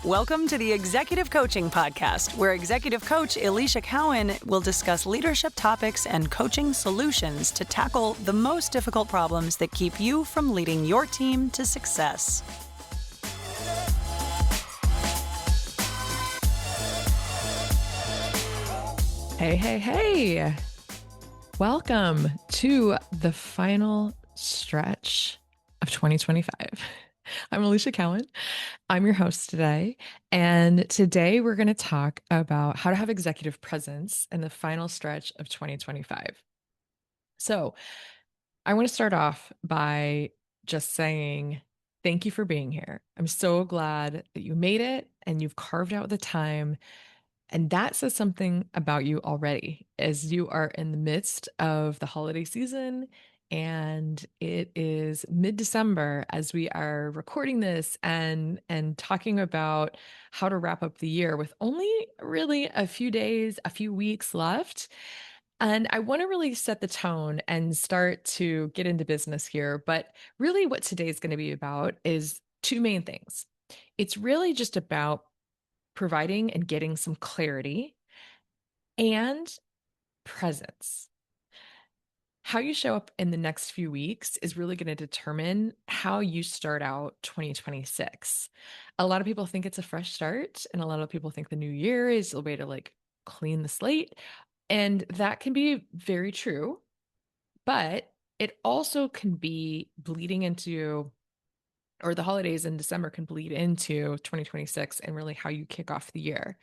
Welcome to the Executive Coaching Podcast, where executive coach Alicia Cowan will discuss leadership topics and coaching solutions to tackle the most difficult problems that keep you from leading your team to success. Hey. Welcome to the final stretch of 2025. I'm Alicia Cowan. I'm your host today. And today we're going to talk about how to have executive presence in the final stretch of 2025. So I want to start off by just saying thank you for being here. I'm so glad that you made it and you've carved out the time. And that says something about you already, as you are in the midst of the holiday season and it is mid-December as we are recording this and talking about how to wrap up the year with only really a few days, a few weeks left. And I want to really set the tone and start to get into business here. But really what today is going to be about is two main things. It's really just about providing and getting some clarity and presence. How you show up in the next few weeks is really going to determine how you start out 2026. A lot of people think it's a fresh start, and a lot of people think the new year is a way to clean the slate. And that can be very true, but it also can be bleeding into, or the holidays in December can bleed into 2026 and really how you kick off the year.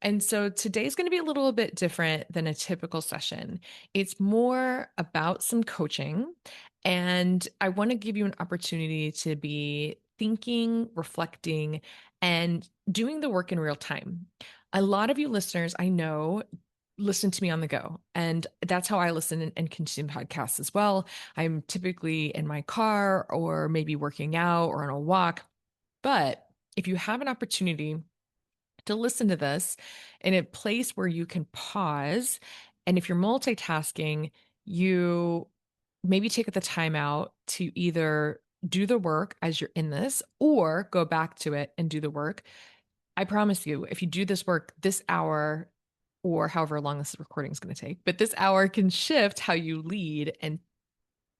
And so today's going to be a little bit different than a typical session. It's more about some coaching, and I want to give you an opportunity to be thinking, reflecting, and doing the work in real time. A lot of you listeners, I know, listen to me on the go. And that's how I listen and consume podcasts as well. I'm typically in my car or maybe working out or on a walk. But if you have an opportunity to listen to this in a place where you can pause, and if you're multitasking, you maybe take the time out to either do the work as you're in this or go back to it and do the work. I promise you, if you do this work this hour, or however long this recording is going to take, but this hour can shift how you lead and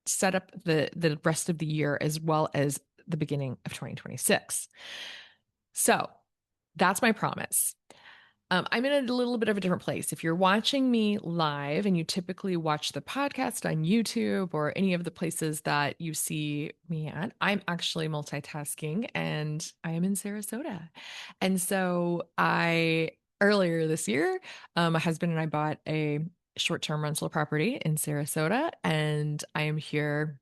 set up the rest of the year as well as the beginning of 2026. So that's my promise. I'm in a little bit of a different place. If you're watching me live and you typically watch the podcast on YouTube or any of the places that you see me at, I'm actually multitasking and I am in Sarasota. And so earlier this year, my husband and I bought a short-term rental property in Sarasota, and I am here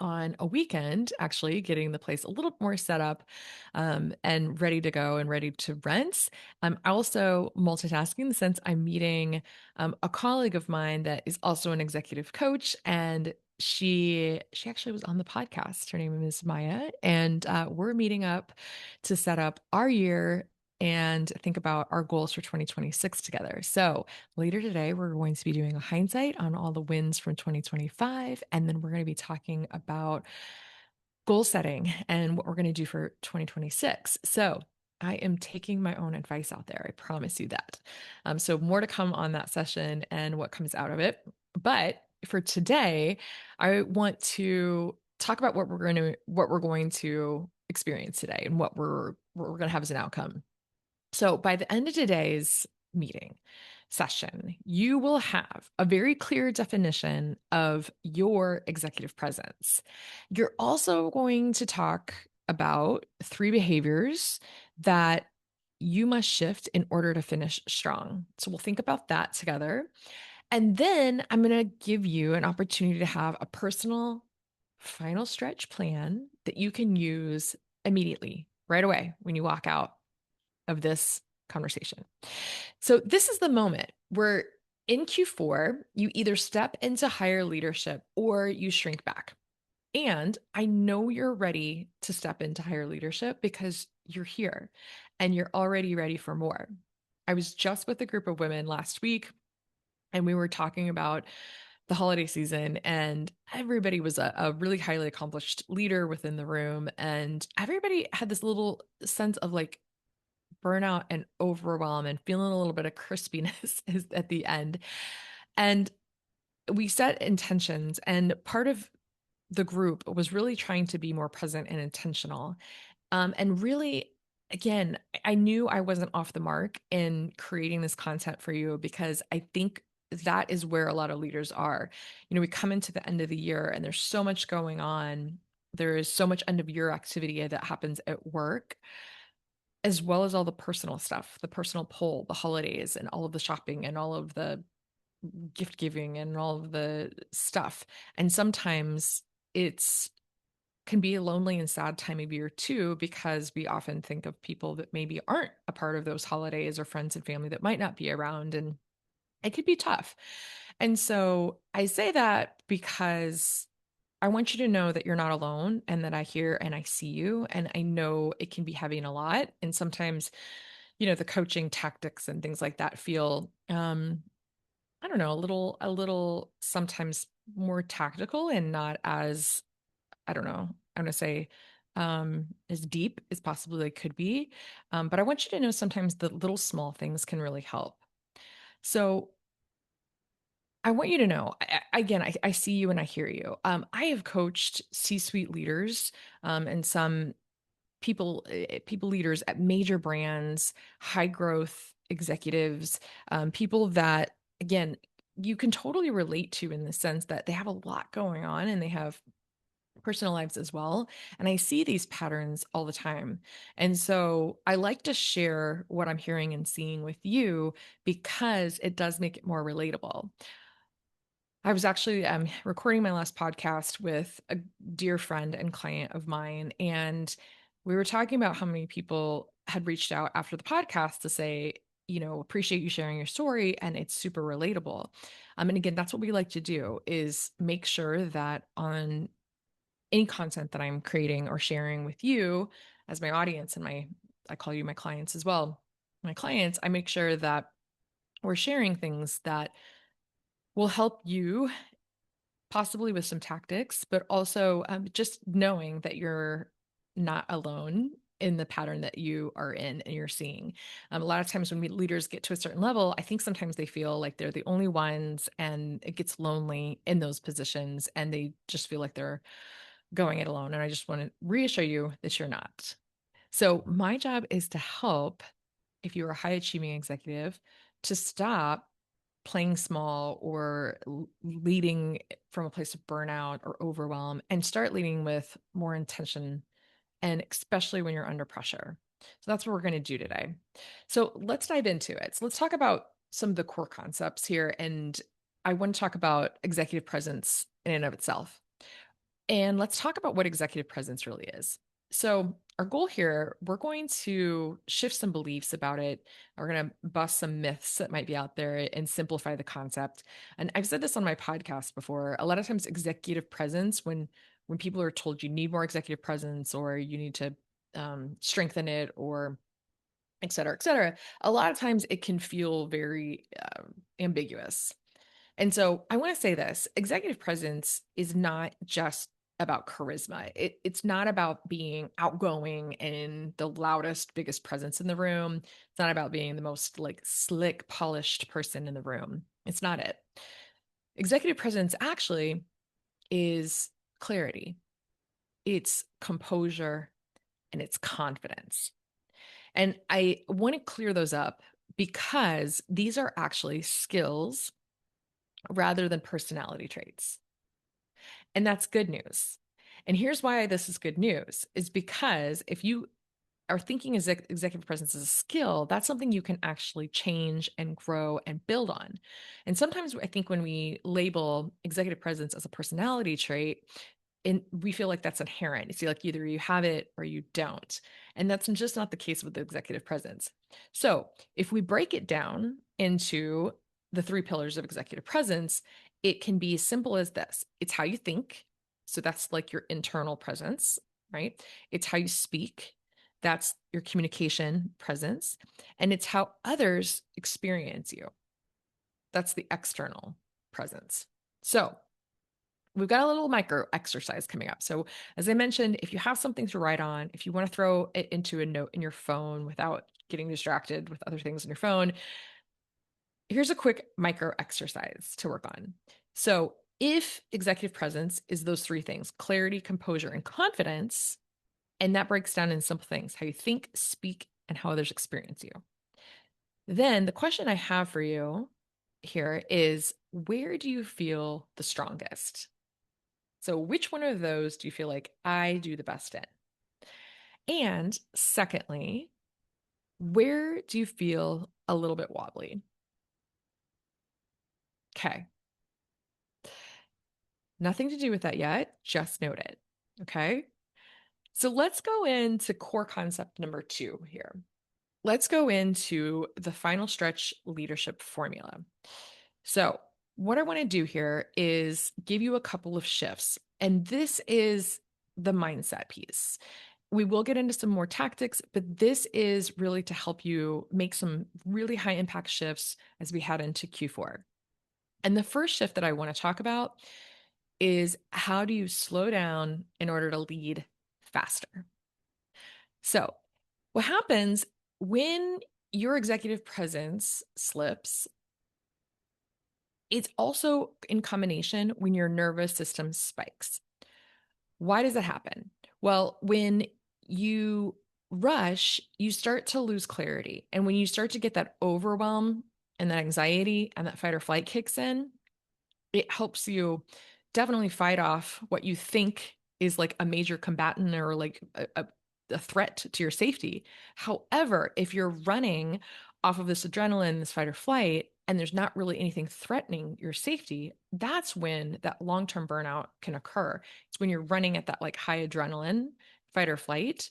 on a weekend, actually getting the place a little more set up and ready to go and ready to rent. I'm also multitasking since I'm meeting a colleague of mine that is also an executive coach, and she actually was on the podcast. Her name is Maya, and we're meeting up to set up our year and think about our goals for 2026 together. So later today, we're going to be doing a hindsight on all the wins from 2025. And then we're going to be talking about goal setting and what we're going to do for 2026. So I am taking my own advice out there. I promise you that. So more to come on that session and what comes out of it. But for today, I want to talk about what we're going to experience today and what we're going to have as an outcome. So by the end of today's meeting session, you will have a very clear definition of your executive presence. You're also going to talk about 3 behaviors that you must shift in order to finish strong. So we'll think about that together. And then I'm going to give you an opportunity to have a personal final stretch plan that you can use immediately, right away, when you walk out of this conversation. So this is the moment where in Q4, you either step into higher leadership or you shrink back. And I know you're ready to step into higher leadership because you're here and you're already ready for more. I was just with a group of women last week and we were talking about the holiday season, and everybody was a really highly accomplished leader within the room. And everybody had this little sense of burnout and overwhelm and feeling a little bit of crispiness is at the end. And we set intentions, and part of the group was really trying to be more present and intentional. And really, again, I knew I wasn't off the mark in creating this content for you because I think that is where a lot of leaders are. We come into the end of the year and there's so much going on. There is so much end of year activity that happens at work, as well as all the personal stuff, the personal pull, the holidays, and all of the shopping and all of the gift giving and all of the stuff. And sometimes it's can be a lonely and sad time of year too, because we often think of people that maybe aren't a part of those holidays or friends and family that might not be around. And it could be tough. And so I say that because I want you to know that you're not alone and that I hear and I see you. And I know it can be heavy and a lot. And sometimes, the coaching tactics and things like that feel, I don't know, a little sometimes more tactical and not as, I don't know, I'm going to say, as deep as possibly they could be. But I want you to know sometimes the little small things can really help. So I want you to know, again, I see you and I hear you. I have coached C-suite leaders, and some people leaders at major brands, high growth executives, people that, again, you can totally relate to in the sense that they have a lot going on and they have personal lives as well. And I see these patterns all the time. And so I like to share what I'm hearing and seeing with you because it does make it more relatable. I was actually recording my last podcast with a dear friend and client of mine, and we were talking about how many people had reached out after the podcast to say, appreciate you sharing your story, and it's super relatable. And again, that's what we like to do is make sure that on any content that I'm creating or sharing with you as my audience and I call you my clients as well. My clients, I make sure that we're sharing things that will help you possibly with some tactics, but also just knowing that you're not alone in the pattern that you are in and you're seeing. A lot of times when leaders get to a certain level, I think sometimes they feel like they're the only ones and it gets lonely in those positions and they just feel like they're going it alone. And I just want to reassure you that you're not. So my job is to help, if you're a high achieving executive, to stop playing small or leading from a place of burnout or overwhelm and start leading with more intention, and especially when you're under pressure. So that's what we're going to do today. So let's dive into it. So let's talk about some of the core concepts here. And I want to talk about executive presence in and of itself. And let's talk about what executive presence really is. So, our goal here, we're going to shift some beliefs about it. We're going to bust some myths that might be out there and simplify the concept. And I've said this on my podcast before. A lot of times, executive presence, when people are told you need more executive presence or you need to strengthen it or et cetera, a lot of times it can feel very ambiguous. And so I want to say this executive presence is not just about charisma. It's not about being outgoing and the loudest, biggest presence in the room. It's not about being the most like slick, polished person in the room. It's not it. Executive presence actually is clarity, it's composure, and it's confidence. And I want to clear those up because these are actually skills rather than personality traits. And that's good news. And here's why this is good news is because if you are thinking executive presence as a skill, that's something you can actually change and grow and build on. And sometimes I think when we label executive presence as a personality trait, and we feel like that's inherent. It's like either you have it or you don't. And that's just not the case with the executive presence. So if we break it down into the three pillars of executive presence, it can be as simple as this. It's how you think. So that's like your internal presence, right? It's how you speak. That's your communication presence. And it's how others experience you. That's the external presence. So we've got a little micro exercise coming up. So, as I mentioned, if you have something to write on, if you want to throw it into a note in your phone without getting distracted with other things on your phone. Here's a quick micro exercise to work on. So, if executive presence is those three things, clarity, composure, and confidence, and that breaks down in simple things, how you think, speak, and how others experience you. Then the question I have for you here is, where do you feel the strongest? So, which one of those do you feel like I do the best in? And secondly, where do you feel a little bit wobbly? Okay. Nothing to do with that yet. Just note it. Okay. So let's go into core concept number 2 here. Let's go into the final stretch leadership formula. So, what I want to do here is give you a couple of shifts, and this is the mindset piece. We will get into some more tactics, but this is really to help you make some really high impact shifts as we head into Q4. And the first shift that I want to talk about is, how do you slow down in order to lead faster? So, what happens when your executive presence slips? It's also in combination when your nervous system spikes. Why does that happen? Well, when you rush, you start to lose clarity. And when you start to get that overwhelm and that anxiety and that fight or flight kicks in, it helps you definitely fight off what you think is like a major combatant or like a threat to your safety. However, if you're running off of this adrenaline, this fight or flight, and there's not really anything threatening your safety, that's when that long-term burnout can occur. It's when you're running at that like high adrenaline fight or flight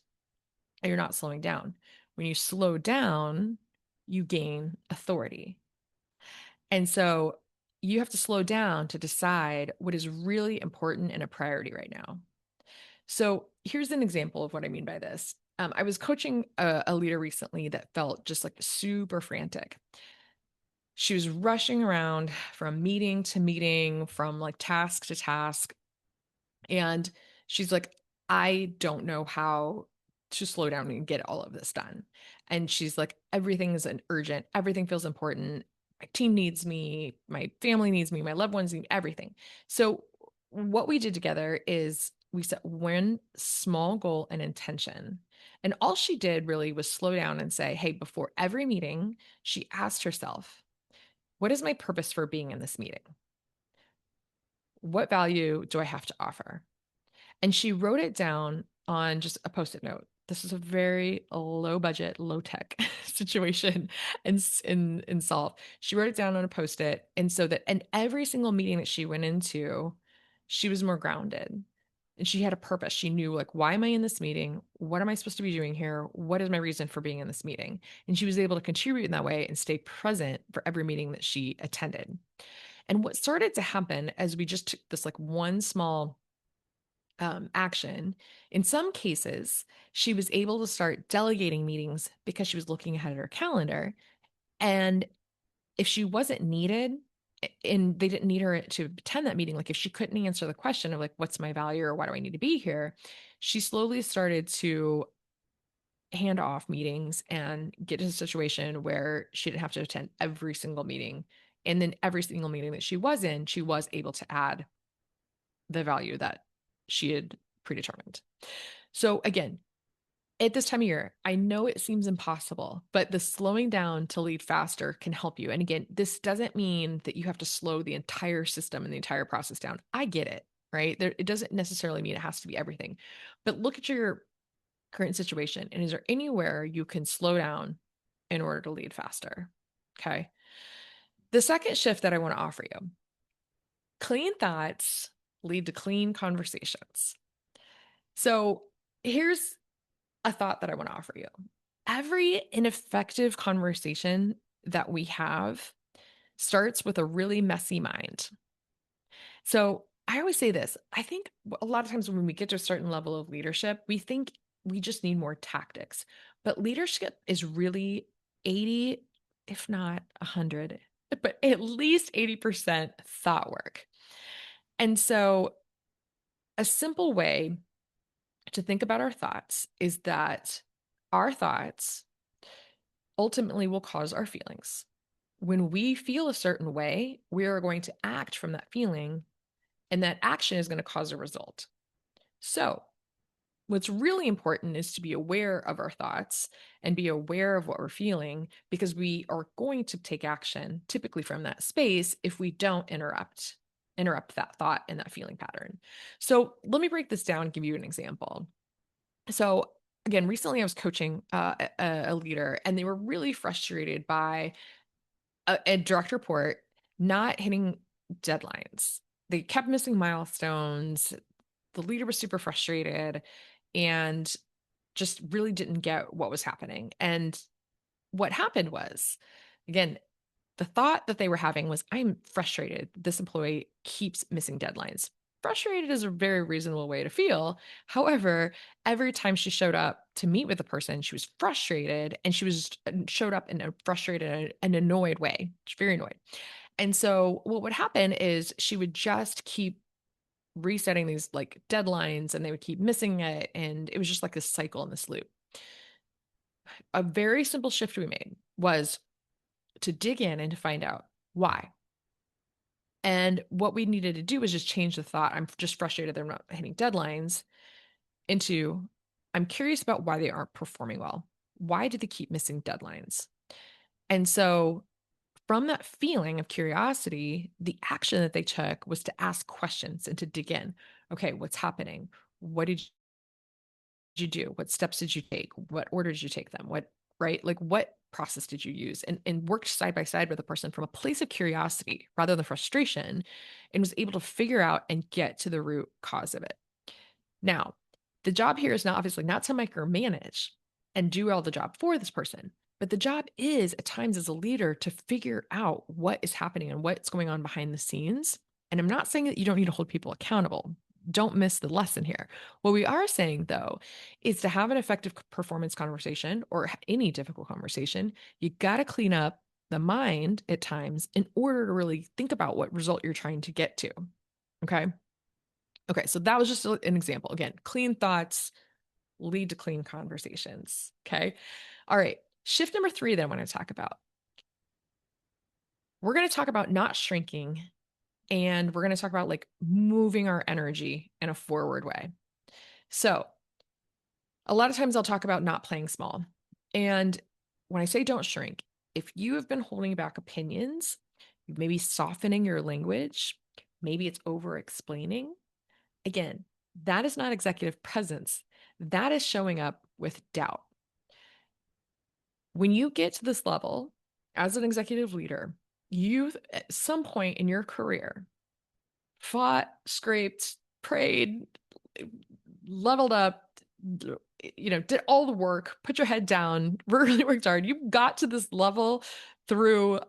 and you're not slowing down. When you slow down, you gain authority. And so you have to slow down to decide what is really important and a priority right now. So here's an example of what I mean by this. I was coaching a leader recently that felt just like super frantic. She was rushing around from meeting to meeting, from like task to task. And she's like, I don't know how to slow down and get all of this done. And she's like, everything is an urgent, everything feels important. My team needs me, my family needs me, my loved ones need everything. So, what we did together is we set one small goal and intention. And all she did really was slow down and say, hey, before every meeting, she asked herself, what is my purpose for being in this meeting? What value do I have to offer? And she wrote it down on just a post-it note. This is a very low budget, low tech situation and solve. She wrote it down on a post-it. And so that, and every single meeting that she went into, she was more grounded and she had a purpose. She knew, like, why am I in this meeting? What am I supposed to be doing here? What is my reason for being in this meeting? And she was able to contribute in that way and stay present for every meeting that she attended. And what started to happen as we just took this like one small action, in some cases, she was able to start delegating meetings because she was looking ahead at her calendar. And if she wasn't needed, and they didn't need her to attend that meeting, like if she couldn't answer the question of like, what's my value or why do I need to be here? She slowly started to hand off meetings and get to a situation where she didn't have to attend every single meeting. And then every single meeting that she was in, she was able to add the value that she had predetermined. So again, at this time of year, I know it seems impossible, but the slowing down to lead faster can help you. And again, this doesn't mean that you have to slow the entire system and the entire process down. I get it, right? It doesn't necessarily mean it has to be everything, but look at your current situation. And is there anywhere you can slow down in order to lead faster? Okay. The second shift that I want to offer you: clean thoughts lead to clean conversations. So here's a thought that I want to offer you. Every ineffective conversation that we have starts with a really messy mind. So I always say this: I think a lot of times when we get to a certain level of leadership, we think we just need more tactics. But leadership is really 80, if not 100, but at least 80% thought work. And so a simple way to think about our thoughts is that our thoughts ultimately will cause our feelings. When we feel a certain way, we are going to act from that feeling, and that action is going to cause a result. So, what's really important is to be aware of our thoughts and be aware of what we're feeling, because we are going to take action typically from that space if we don't interrupt that thought and that feeling pattern. So, let me break this down and give you an example. So, again, recently I was coaching a leader, and they were really frustrated by a direct report not hitting deadlines. They kept missing milestones. The leader was super frustrated and just really didn't get what was happening. And what happened was, again, the thought that they were having was, I'm frustrated. This employee keeps missing deadlines. Frustrated is a very reasonable way to feel. However, every time she showed up to meet with the person, she was frustrated, and she was showed up in a frustrated and annoyed way. She's very annoyed. And so what would happen is she would just keep resetting these like deadlines, and they would keep missing it. And it was just like this cycle and this loop. A very simple shift we made was to dig in and to find out why. And what we needed to do was just change the thought, I'm just frustrated they're not hitting deadlines, into, I'm curious about why they aren't performing well. Why do they keep missing deadlines? And so, from that feeling of curiosity, the action that they took was to ask questions and to dig in. Okay, what's happening? What did you do? What steps did you take? What order did you take them? What, right? Like, what process did you use? And worked side by side with a person from a place of curiosity rather than frustration, and was able to figure out and get to the root cause of it. Now, the job here is not obviously not to micromanage and do all the job for this person, but the job is at times as a leader to figure out what is happening and what's going on behind the scenes. And I'm not saying that you don't need to hold people accountable. Don't miss the lesson here. What we are saying, though, is to have an effective performance conversation or any difficult conversation, you got to clean up the mind at times in order to really think about what result you're trying to get to. Okay. Okay. So that was just an example. Again, clean thoughts lead to clean conversations. Okay. All right. Shift number 3 that I want to talk about. We're going to talk about not shrinking, and we're going to talk about like moving our energy in a forward way. So, a lot of times I'll talk about not playing small. And when I say don't shrink, if you have been holding back opinions, maybe softening your language, maybe it's over explaining. Again, that is not executive presence. That is showing up with doubt. When you get to this level as an executive leader, you at some point in your career fought, scraped, prayed, leveled up, did all the work, put your head down, really worked hard. You got to this level through,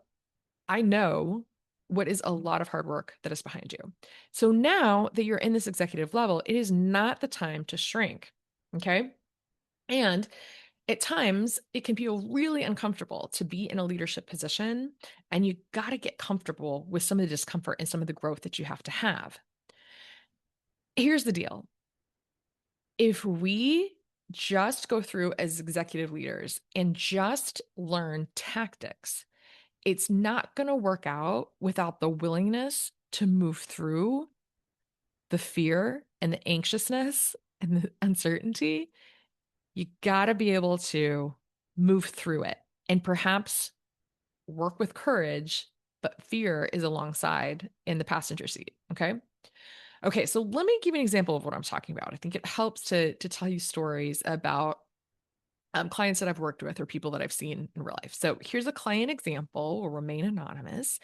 I know, what is a lot of hard work that is behind you. So now that you're in this executive level, it is not the time to shrink. Okay. And at times, it can feel really uncomfortable to be in a leadership position, and you got to get comfortable with some of the discomfort and some of the growth that you have to have. Here's the deal. If we just go through as executive leaders and just learn tactics, it's not going to work out without the willingness to move through the fear and the anxiousness and the uncertainty. You got to be able to move through it and perhaps work with courage, but fear is alongside in the passenger seat. Okay. Okay. So let me give you an example of what I'm talking about. I think it helps to tell you stories about clients that I've worked with or people that I've seen in real life. So here's a client example, will remain anonymous,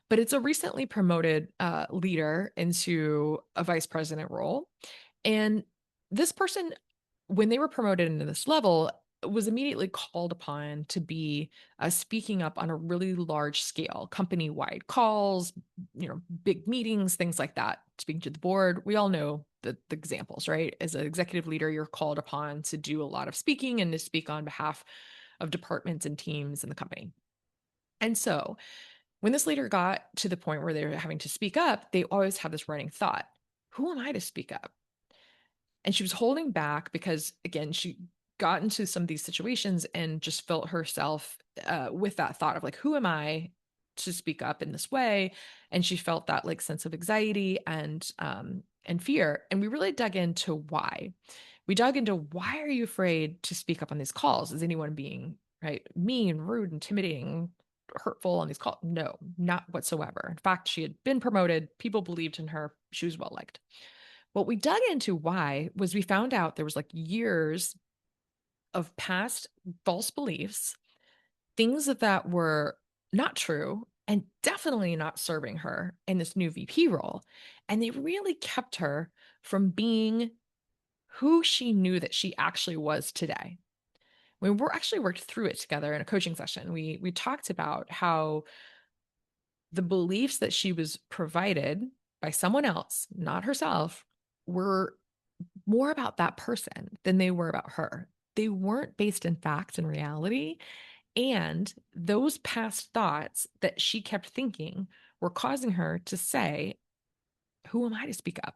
but it's a recently promoted leader into a vice president role. And this person, when they were promoted into this level, was immediately called upon to be speaking up on a really large scale, company-wide calls, big meetings, things like that, speaking to the board. We all know the examples, right? As an executive leader, you're called upon to do a lot of speaking and to speak on behalf of departments and teams in the company. And so when this leader got to the point where they were having to speak up, they always have this running thought, who am I to speak up? And she was holding back because, again, she got into some of these situations and just felt herself with that thought of like, who am I to speak up in this way? And she felt that like sense of anxiety and fear. And we really dug into why. We dug into why are you afraid to speak up on these calls? Is anyone being right mean, rude, intimidating, hurtful on these calls? No, not whatsoever. In fact, she had been promoted. People believed in her. She was well liked. What we dug into why was we found out there was like years of past false beliefs, things that were not true and definitely not serving her in this new VP role. And they really kept her from being who she knew that she actually was today. We were actually worked through it together in a coaching session. We talked about how the beliefs that she was provided by someone else, not herself, were more about that person than they were about her. They weren't based in fact and reality. And those past thoughts that she kept thinking were causing her to say, who am I to speak up?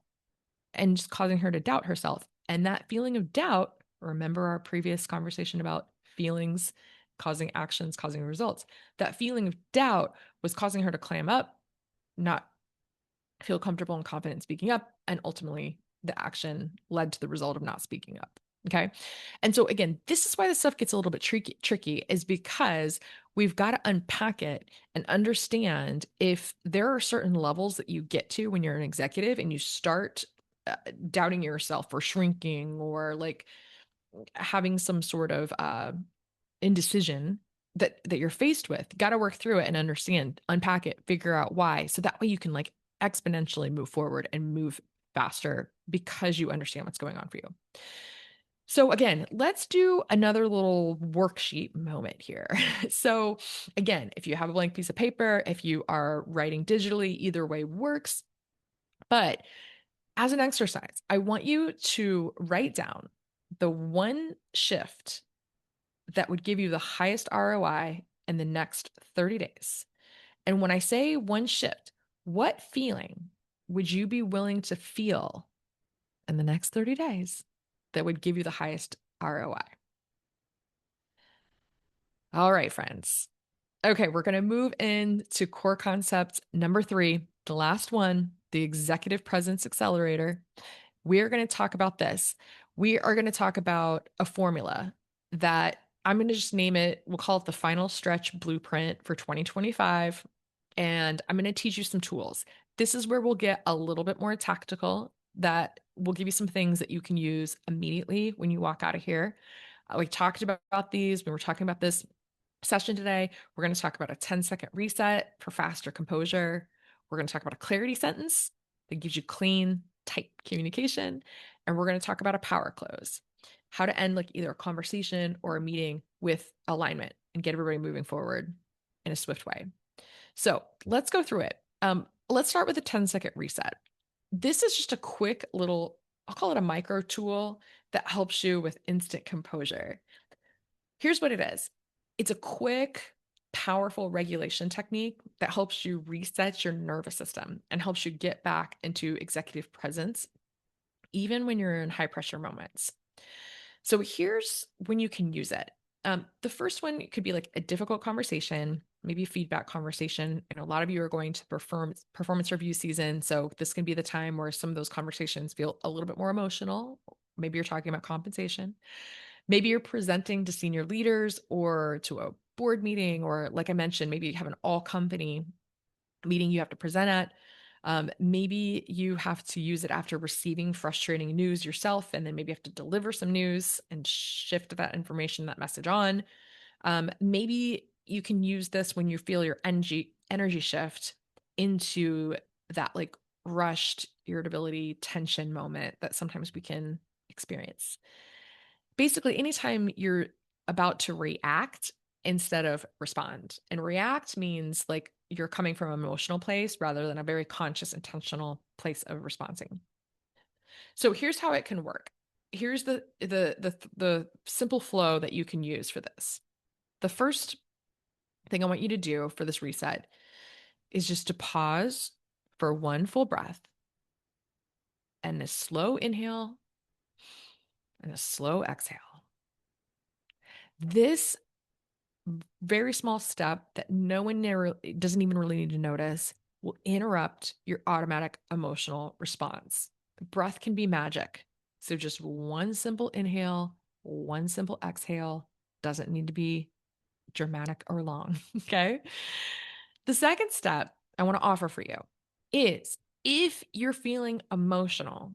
And just causing her to doubt herself. And that feeling of doubt, remember our previous conversation about feelings causing actions, causing results. That feeling of doubt was causing her to clam up, not feel comfortable and confident speaking up. And ultimately, the action led to the result of not speaking up. Okay. And so again, this is why this stuff gets a little bit tricky is because we've got to unpack it and understand if there are certain levels that you get to when you're an executive and you start doubting yourself or shrinking or like having some sort of indecision that you're faced with. Got to work through it and understand, unpack it, figure out why. So that way you can like exponentially move forward and move faster because you understand what's going on for you. So again, let's do another little worksheet moment here. So again, if you have a blank piece of paper, if you are writing digitally, either way works. But as an exercise, I want you to write down the one shift that would give you the highest ROI in the next 30 days. And when I say one shift, what feeling would you be willing to feel in the next 30 days that would give you the highest ROI? All right, friends. Okay, we're going to move into core concept number 3, the last one, the executive presence accelerator. We are going to talk about this. We are going to talk about a formula that I'm going to just name it. We'll call it the final stretch blueprint for 2025. And I'm going to teach you some tools. This is where we'll get a little bit more tactical, that will give you some things that you can use immediately when you walk out of here. We talked about these when we're talking about this session today. We're going to talk about a 10-second reset for faster composure. We're going to talk about a clarity sentence that gives you clean, tight communication. And we're going to talk about a power close, how to end like either a conversation or a meeting with alignment and get everybody moving forward in a swift way. So let's go through it. Let's start with a 10-second reset. This is just a quick little, I'll call it a micro tool that helps you with instant composure. Here's what it is. It's a quick, powerful regulation technique that helps you reset your nervous system and helps you get back into executive presence, even when you're in high pressure moments. So here's when you can use it. The first one could be like a difficult conversation, maybe a feedback conversation. And a lot of you are going to performance review season. So this can be the time where some of those conversations feel a little bit more emotional. Maybe you're talking about compensation. Maybe you're presenting to senior leaders or to a board meeting, or like I mentioned, maybe you have an all company meeting you have to present at. Maybe you have to use it after receiving frustrating news yourself, and then maybe you have to deliver some news and shift that information, that message on. Maybe you can use this when you feel your energy shift into that like rushed irritability, tension moment that sometimes we can experience. Basically, anytime you're about to react instead of respond. And react means like you're coming from an emotional place rather than a very conscious, intentional place of responding. So here's how it can work. Here's the simple flow that you can use for this. The first thing I want you to do for this reset is just to pause for one full breath and a slow inhale and a slow exhale. This very small step that no one doesn't even really need to notice will interrupt your automatic emotional response. Breath can be magic. So just one simple inhale, one simple exhale, doesn't need to be dramatic or long. Okay. The second step I want to offer for you is if you're feeling emotional,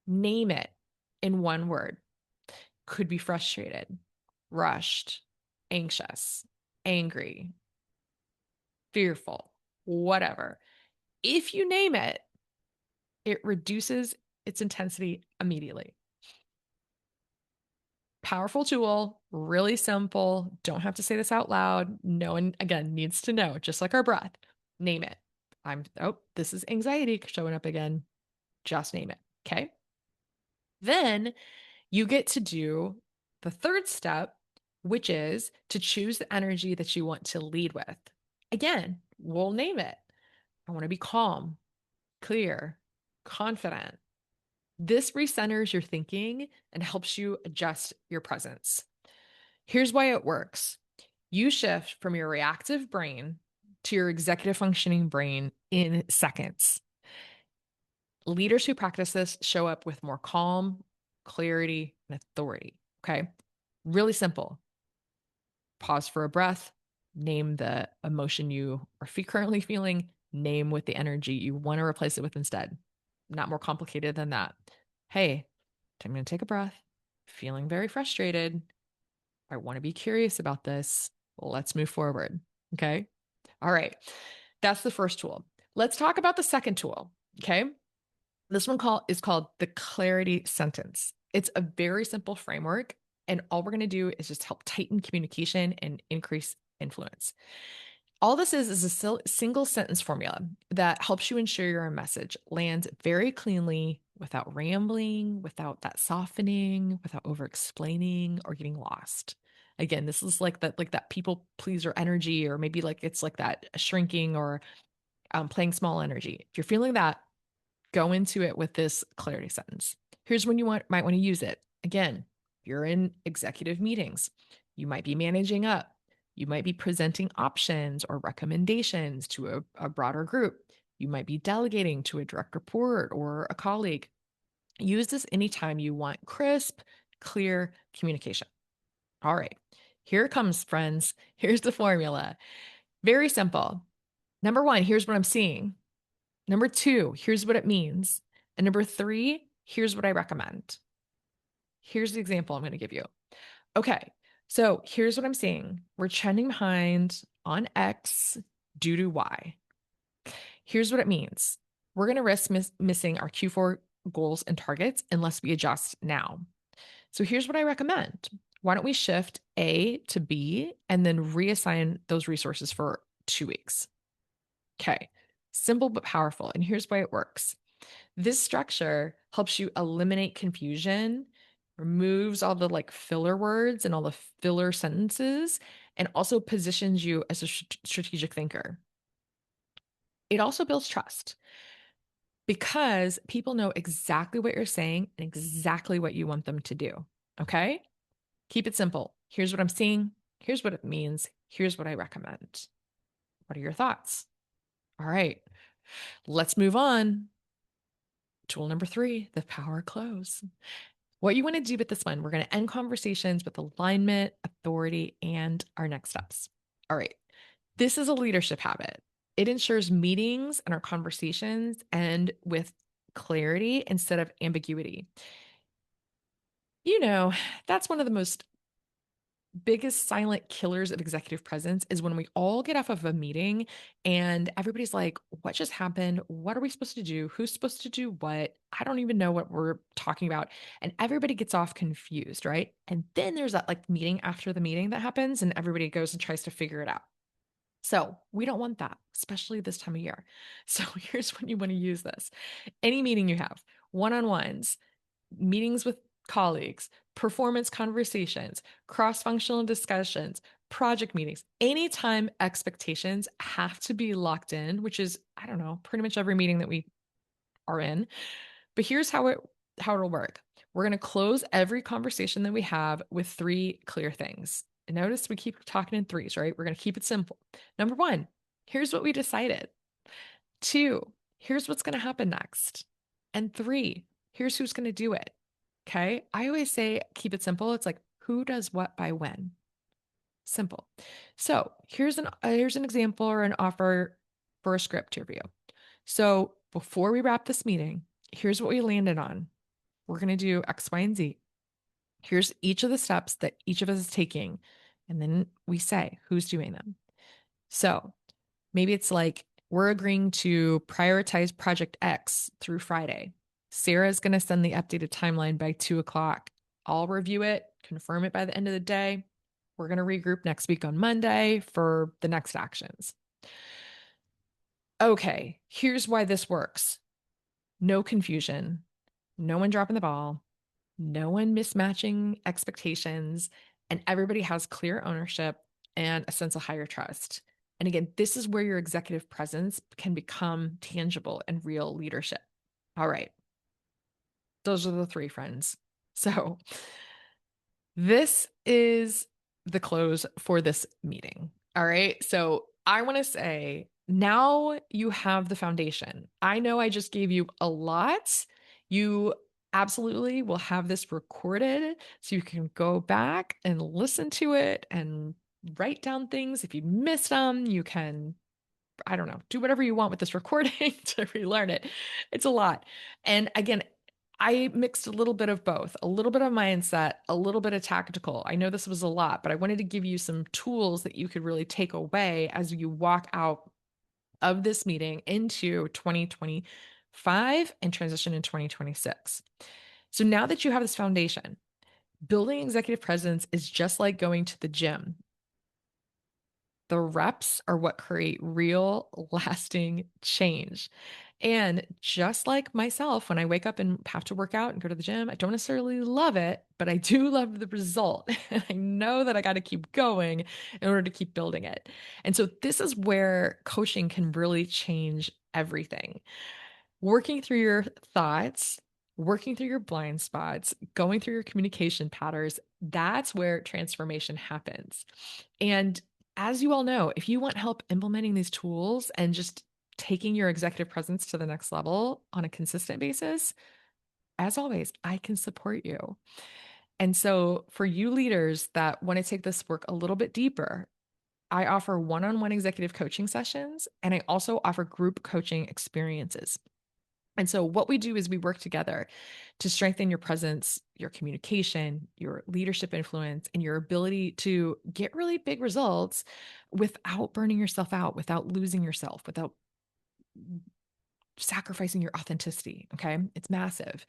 name it in one word. Could be frustrated, rushed, anxious, angry, fearful, whatever. If you name it, it reduces its intensity immediately. Powerful tool, really simple. Don't have to say this out loud. No one, again, needs to know, just like our breath. Name it. This is anxiety showing up again. Just name it. Okay. Then you get to do the third step, which is to choose the energy that you want to lead with. Again, we'll name it. I want to be calm, clear, confident. This recenters your thinking and helps you adjust your presence. Here's why it works. You shift from your reactive brain to your executive functioning brain in seconds. Leaders who practice this show up with more calm, clarity, and authority. Okay. Really simple. Pause for a breath, name the emotion you are currently feeling, name what the energy you want to replace it with instead. Not more complicated than that. Hey, I'm going to take a breath, feeling very frustrated. I want to be curious about this. Let's move forward. Okay. All right. That's the first tool. Let's talk about the second tool. Okay. This one is called the clarity sentence. It's a very simple framework, and all we're going to do is just help tighten communication and increase influence. All this is a single sentence formula that helps you ensure your message lands very cleanly without rambling, without that softening, without over explaining or getting lost. Again, this is like that people pleaser energy, or maybe like it's like that shrinking or playing small energy. If you're feeling that, go into it with this clarity sentence. Here's when you might want to use it. Again, you're in executive meetings. You might be managing up. You might be presenting options or recommendations to a broader group. You might be delegating to a direct report or a colleague. Use this anytime you want crisp, clear communication. All right, here it comes, friends. Here's the formula. Very simple. Number one, here's what I'm seeing. Number two, here's what it means. And number three, here's what I recommend. Here's the example I'm going to give you. Okay, so here's what I'm seeing. We're trending behind on X due to Y. Here's what it means. We're going to risk missing our Q4 goals and targets unless we adjust now. So here's what I recommend. Why don't we shift A to B and then reassign those resources for 2 weeks? Okay, simple but powerful. And here's why it works. This structure helps you eliminate confusion, removes all the like filler words and all the filler sentences, and also positions you as a strategic thinker. It also builds trust because people know exactly what you're saying and exactly what you want them to do. Okay? Keep it simple. Here's what I'm seeing. Here's what it means. Here's what I recommend. What are your thoughts? All right, let's move on. Tool number 3, the power close. What you want to do with this one, we're going to end conversations with alignment, authority, and our next steps. All right. This is a leadership habit. It ensures meetings and our conversations end with clarity instead of ambiguity. You know, that's one of the most biggest silent killers of executive presence is when we all get off of a meeting and everybody's like, what just happened? What are we supposed to do? Who's supposed to do what? I don't even know what we're talking about. And everybody gets off confused, right? And then there's that like meeting after the meeting that happens and everybody goes and tries to figure it out. So we don't want that, especially this time of year. So here's when you want to use this. Any meeting you have, one-on-ones, meetings with colleagues, performance conversations, cross-functional discussions, project meetings, anytime expectations have to be locked in, which is, I don't know, pretty much every meeting that we are in. But here's how it'll work. We're going to close every conversation that we have with 3 clear things. notice we keep talking in threes, right? We're going to keep it simple. Number one, here's what we decided. Two, here's what's going to happen next. And three, here's who's going to do it. Okay. I always say, keep it simple. It's like, who does what by when? Simple. So here's an example or an offer for a script review. So before we wrap this meeting, here's what we landed on. We're going to do X, Y, and Z. Here's each of the steps that each of us is taking. And then we say who's doing them. So maybe it's like, we're agreeing to prioritize project X through Friday. Sarah's going to send the updated timeline by 2:00. I'll review it, confirm it by the end of the day. We're going to regroup next week on Monday for the next actions. Okay, here's why this works. No confusion, no one dropping the ball, no one mismatching expectations, and everybody has clear ownership and a sense of higher trust. And again, this is where your executive presence can become tangible and real leadership. All right. Those are the three, friends. So this is the close for this meeting. All right. So I want to say now you have the foundation. I know I just gave you a lot. You absolutely will have this recorded so you can go back and listen to it and write down things. If you missed them, you can, I don't know, do whatever you want with this recording to relearn it. It's a lot. And again, I mixed a little bit of both, a little bit of mindset, a little bit of tactical. I know this was a lot, but I wanted to give you some tools that you could really take away as you walk out of this meeting into 2025 and transition in 2026. So now that you have this foundation, building executive presence is just like going to the gym. The reps are what create real, lasting change. And just like myself, when I wake up and have to work out and go to the gym, I don't necessarily love it, but I do love the result. And I know that I got to keep going in order to keep building it. And so this is where coaching can really change everything. Working through your thoughts, working through your blind spots, going through your communication patterns, that's where transformation happens. And as you all know, if you want help implementing these tools and just taking your executive presence to the next level on a consistent basis, as always, I can support you. And so for you leaders that want to take this work a little bit deeper, I offer one-on-one executive coaching sessions, and I also offer group coaching experiences. And so what we do is we work together to strengthen your presence, your communication, your leadership influence, and your ability to get really big results without burning yourself out, without losing yourself, without sacrificing your authenticity. Okay. It's massive.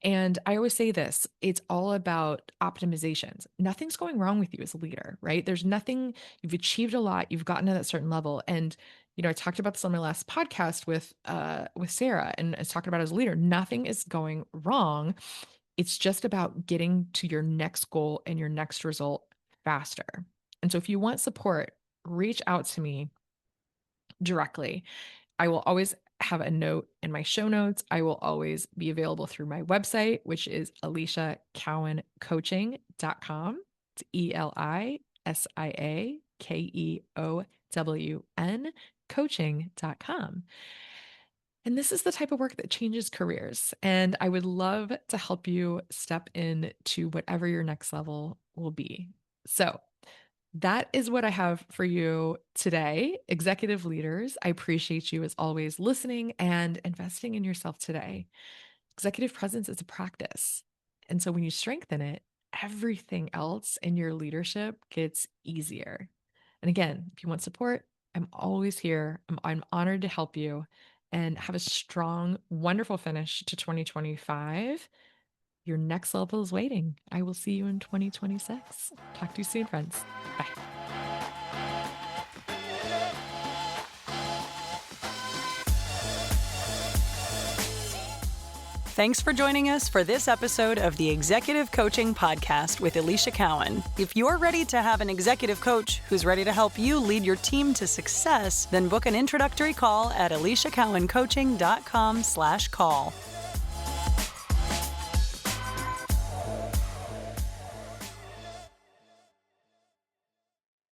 And I always say this, it's all about optimizations. Nothing's going wrong with you as a leader, right? There's nothing, you've achieved a lot, you've gotten to that certain level. And, you know, I talked about this on my last podcast with Sarah, and I was talking about as a leader, nothing is going wrong. It's just about getting to your next goal and your next result faster. And so if you want support, reach out to me directly. I will always have a note in my show notes. I will always be available through my website, which is EliciaCowanCoaching.com. It's ElisiaKeown coaching.com. And this is the type of work that changes careers. And I would love to help you step into whatever your next level will be. So that is what I have for you today. Executive leaders, I appreciate you as always listening and investing in yourself today. Executive presence is a practice. And so when you strengthen it, everything else in your leadership gets easier. And again, if you want support, I'm always here. I'm honored to help you, and have a strong, wonderful finish to 2025. Your next level is waiting. I will see you in 2026. Talk to you soon, friends. Bye. Thanks for joining us for this episode of the Executive Coaching Podcast with Alicia Cowan. If you're ready to have an executive coach who's ready to help you lead your team to success, then book an introductory call at aliciacowancoaching.com/call.